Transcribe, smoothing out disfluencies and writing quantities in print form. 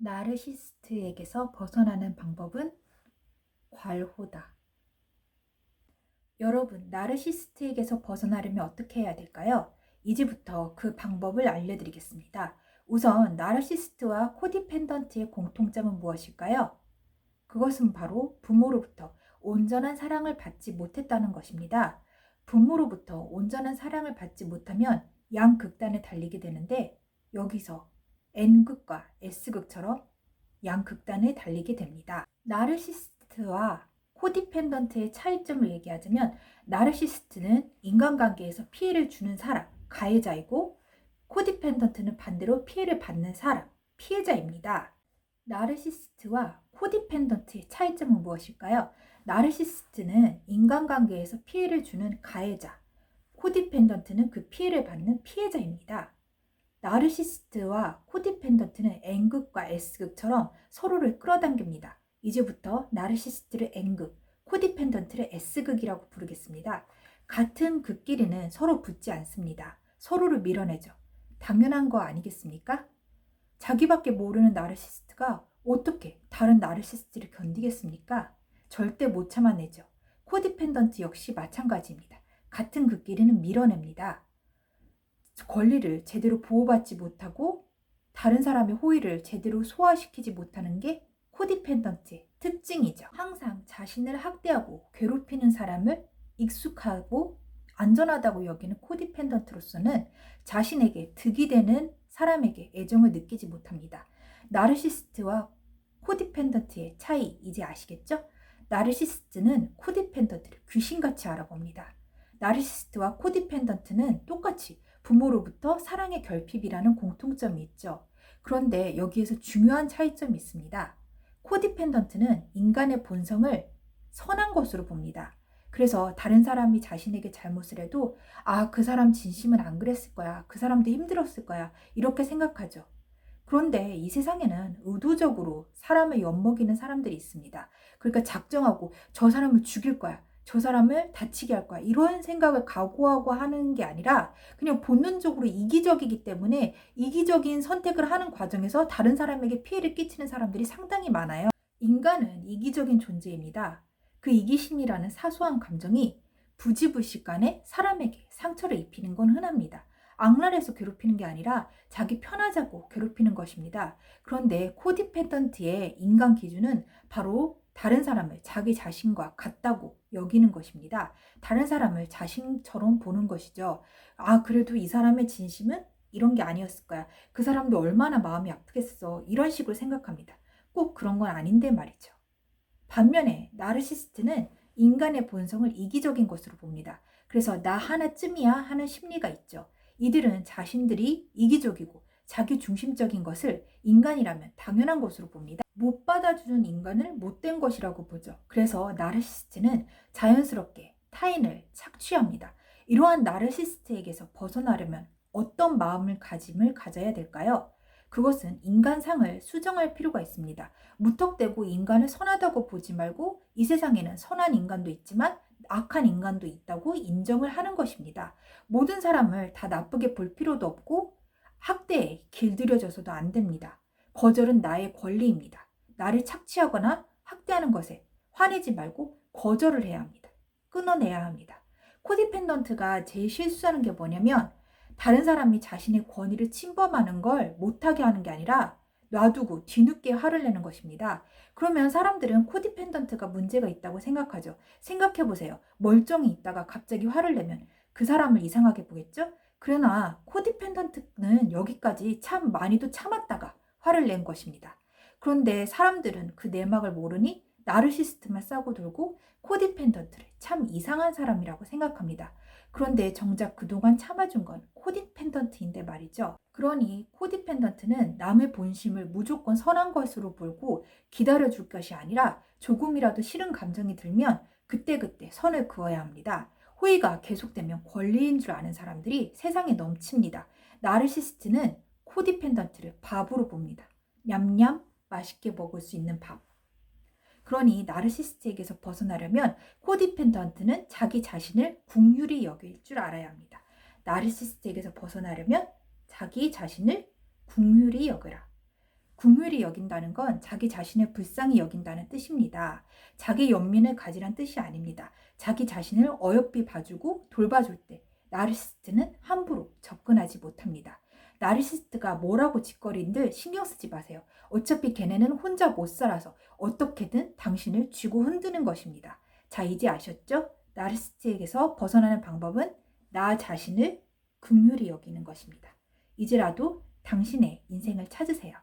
나르시스트에게서 벗어나는 방법은 괄호다. 여러분, 나르시스트에게서 벗어나려면 어떻게 해야 될까요? 이제부터 그 방법을 알려드리겠습니다. 우선 나르시스트와 코디펜던트의 공통점은 무엇일까요? 그것은 바로 부모로부터 온전한 사랑을 받지 못했다는 것입니다. 부모로부터 온전한 사랑을 받지 못하면 양극단을 달리게 되는데, 여기서 N극과 S극처럼 양극단을 달리게 됩니다. 나르시스트와 코디펜던트의 차이점을 얘기하자면, 나르시스트는 인간관계에서 피해를 주는 사람, 가해자이고, 코디펜던트는 반대로 피해를 받는 사람, 피해자입니다. 나르시스트와 코디펜던트의 차이점은 무엇일까요? 나르시스트는 인간관계에서 피해를 주는 가해자, 코디펜던트는 그 피해를 받는 피해자입니다. 나르시스트와 코디펜던트는 N극과 S극처럼 서로를 끌어당깁니다. 이제부터 나르시스트를 N극, 코디펜던트를 S극이라고 부르겠습니다. 같은 극끼리는 서로 붙지 않습니다. 서로를 밀어내죠. 당연한 거 아니겠습니까? 자기밖에 모르는 나르시스트가 어떻게 다른 나르시스트를 견디겠습니까? 절대 못 참아내죠. 코디펜던트 역시 마찬가지입니다. 같은 극끼리는 밀어냅니다. 권리를 제대로 보호받지 못하고 다른 사람의 호의를 제대로 소화시키지 못하는 게 코디펜던트의 특징이죠. 항상 자신을 학대하고 괴롭히는 사람을 익숙하고 안전하다고 여기는 코디펜던트로서는 자신에게 득이 되는 사람에게 애정을 느끼지 못합니다. 나르시스트와 코디펜던트의 차이 이제 아시겠죠? 나르시스트는 코디펜던트를 귀신같이 알아봅니다. 나르시스트와 코디펜던트는 똑같이 부모로부터 사랑의 결핍이라는 공통점이 있죠. 그런데 여기에서 중요한 차이점이 있습니다. 코디펜던트는 인간의 본성을 선한 것으로 봅니다. 그래서 다른 사람이 자신에게 잘못을 해도 그 사람 진심은 안 그랬을 거야. 그 사람도 힘들었을 거야. 이렇게 생각하죠. 그런데 이 세상에는 의도적으로 사람을 엿먹이는 사람들이 있습니다. 그러니까 작정하고 저 사람을 죽일 거야. 저 사람을 다치게 할 거야. 이런 생각을 각오하고 하는 게 아니라 그냥 본능적으로 이기적이기 때문에 이기적인 선택을 하는 과정에서 다른 사람에게 피해를 끼치는 사람들이 상당히 많아요. 인간은 이기적인 존재입니다. 그 이기심이라는 사소한 감정이 부지불식간에 사람에게 상처를 입히는 건 흔합니다. 악랄해서 괴롭히는 게 아니라 자기 편하자고 괴롭히는 것입니다. 그런데 코디펜던트의 인간 기준은 바로 다른 사람을 자기 자신과 같다고 여기는 것입니다. 다른 사람을 자신처럼 보는 것이죠. 그래도 이 사람의 진심은 이런 게 아니었을 거야. 그 사람도 얼마나 마음이 아프겠어. 이런 식으로 생각합니다. 꼭 그런 건 아닌데 말이죠. 반면에 나르시스트는 인간의 본성을 이기적인 것으로 봅니다. 그래서 나 하나쯤이야 하는 심리가 있죠. 이들은 자신들이 이기적이고 자기 중심적인 것을 인간이라면 당연한 것으로 봅니다. 못 받아주는 인간을 못된 것이라고 보죠. 그래서 나르시스트는 자연스럽게 타인을 착취합니다. 이러한 나르시스트에게서 벗어나려면 어떤 마음가짐을 가져야 될까요? 그것은 인간상을 수정할 필요가 있습니다. 무턱대고 인간을 선하다고 보지 말고 이 세상에는 선한 인간도 있지만 악한 인간도 있다고 인정을 하는 것입니다. 모든 사람을 다 나쁘게 볼 필요도 없고 학대에 길들여져서도 안 됩니다. 거절은 나의 권리입니다. 나를 착취하거나 학대하는 것에 화내지 말고 거절을 해야 합니다. 끊어내야 합니다. 코디펜던트가 제일 실수하는 게 뭐냐면 다른 사람이 자신의 권위를 침범하는 걸 못하게 하는 게 아니라 놔두고 뒤늦게 화를 내는 것입니다. 그러면 사람들은 코디펜던트가 문제가 있다고 생각하죠. 생각해보세요. 멀쩡히 있다가 갑자기 화를 내면 그 사람을 이상하게 보겠죠? 그러나 코디펜던트는 여기까지 참 많이도 참았다가 화를 낸 것입니다. 그런데 사람들은 그 내막을 모르니 나르시스트만 싸고 돌고 코디펜던트를 참 이상한 사람이라고 생각합니다. 그런데 정작 그동안 참아준 건 코디펜던트인데 말이죠. 그러니 코디펜던트는 남의 본심을 무조건 선한 것으로 보고 기다려줄 것이 아니라 조금이라도 싫은 감정이 들면 그때그때 선을 그어야 합니다. 호의가 계속되면 권리인 줄 아는 사람들이 세상에 넘칩니다. 나르시스트는 코디펜던트를 밥으로 봅니다. 냠냠 맛있게 먹을 수 있는 밥. 그러니 나르시스트에게서 벗어나려면 코디펜던트는 자기 자신을 긍휼히 여길 줄 알아야 합니다. 나르시스트에게서 벗어나려면 자기 자신을 긍휼히 여겨라. 긍휼히 여긴다는 건 자기 자신을 불쌍히 여긴다는 뜻입니다. 자기 연민을 가지란 뜻이 아닙니다. 자기 자신을 어여삐 봐주고 돌봐줄 때 나르시스트는 함부로 접근하지 못합니다. 나르시스트가 뭐라고 짓거린들 신경 쓰지 마세요. 어차피 걔네는 혼자 못 살아서 어떻게든 당신을 쥐고 흔드는 것입니다. 자, 이제 아셨죠? 나르시스트에게서 벗어나는 방법은 나 자신을 긍휼히 여기는 것입니다. 이제라도 당신의 인생을 찾으세요.